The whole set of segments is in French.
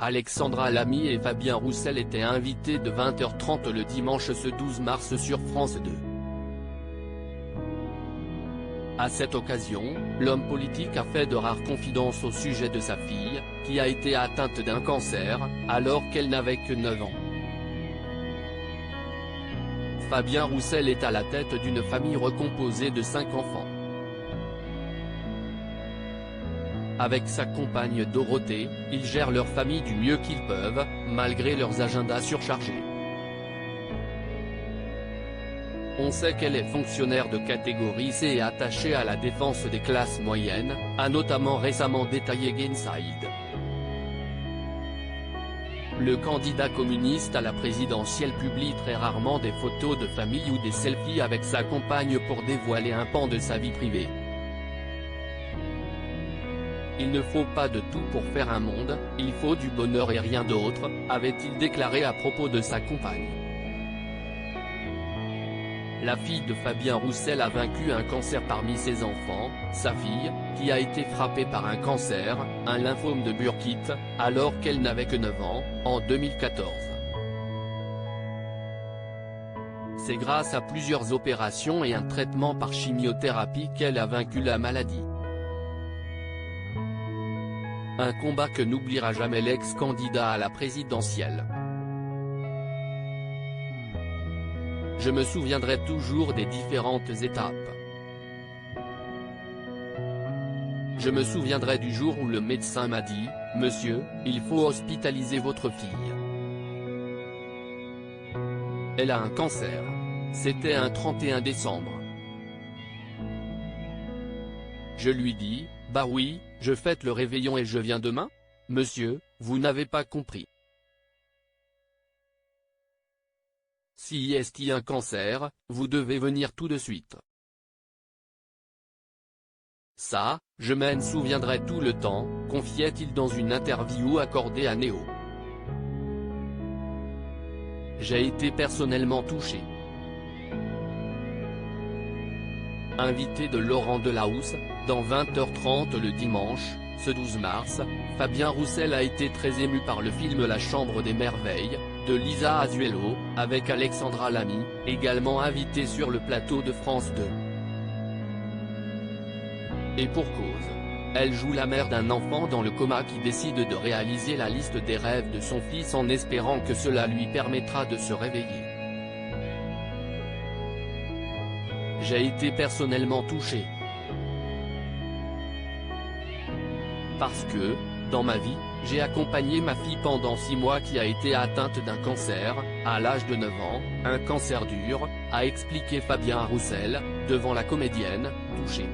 Alexandra Lamy et Fabien Roussel étaient invités de 20h30 le dimanche ce 12 mars sur France 2. À cette occasion, l'homme politique a fait de rares confidences au sujet de sa fille, qui a été atteinte d'un cancer, alors qu'elle n'avait que 9 ans. Fabien Roussel est à la tête d'une famille recomposée de 5 enfants. Avec sa compagne Dorothée, ils gèrent leur famille du mieux qu'ils peuvent, malgré leurs agendas surchargés. On sait qu'elle est fonctionnaire de catégorie C et attachée à la défense des classes moyennes, a notamment récemment détaillé Gainside. Le candidat communiste à la présidentielle publie très rarement des photos de famille ou des selfies avec sa compagne pour dévoiler un pan de sa vie privée. Il ne faut pas de tout pour faire un monde, il faut du bonheur et rien d'autre, avait-il déclaré à propos de sa compagne. La fille de Fabien Roussel a vaincu un cancer parmi ses enfants, sa fille, qui a été frappée par un cancer, un lymphome de Burkitt, alors qu'elle n'avait que 9 ans, en 2014. C'est grâce à plusieurs opérations et un traitement par chimiothérapie qu'elle a vaincu la maladie. Un combat que n'oubliera jamais l'ex-candidat à la présidentielle. Je me souviendrai toujours des différentes étapes. Je me souviendrai du jour où le médecin m'a dit « Monsieur, il faut hospitaliser votre fille. Elle a un cancer. » C'était un 31 décembre. Je lui dis « Bah oui, je fête le réveillon et je viens demain ? Monsieur, vous n'avez pas compris. Si est un cancer, vous devez venir tout de suite. » Ça, je m'en souviendrai tout le temps, confiait-il dans une interview accordée à Néo. J'ai été personnellement touché. Invité de Laurent Delahousse, dans 20h30 le dimanche, ce 12 mars, Fabien Roussel a été très ému par le film La Chambre des Merveilles, de Lisa Azuelo, avec Alexandra Lamy, également invitée sur le plateau de France 2. Et pour cause. Elle joue la mère d'un enfant dans le coma qui décide de réaliser la liste des rêves de son fils en espérant que cela lui permettra de se réveiller. J'ai été personnellement touché. Parce que, dans ma vie, j'ai accompagné ma fille pendant 6 mois qui a été atteinte d'un cancer, à l'âge de 9 ans, un cancer dur, a expliqué Fabien Roussel, devant la comédienne, touchée.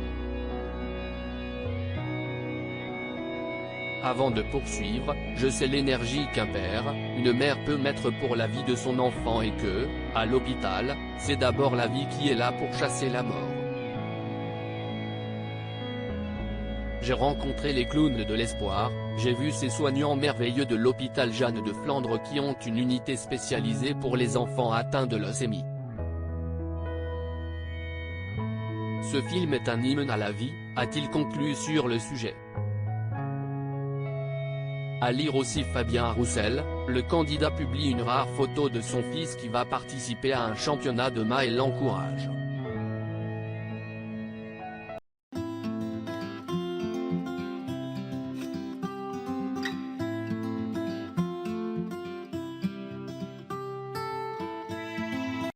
Avant de poursuivre, je sais l'énergie qu'un père, une mère peut mettre pour la vie de son enfant et que, à l'hôpital, c'est d'abord la vie qui est là pour chasser la mort. J'ai rencontré les clowns de l'espoir, j'ai vu ces soignants merveilleux de l'hôpital Jeanne de Flandre qui ont une unité spécialisée pour les enfants atteints de leucémie. Ce film est un hymne à la vie, a-t-il conclu sur le sujet. À lire aussi Fabien Roussel, le candidat publie une rare photo de son fils qui va participer à un championnat de main et l'encourage.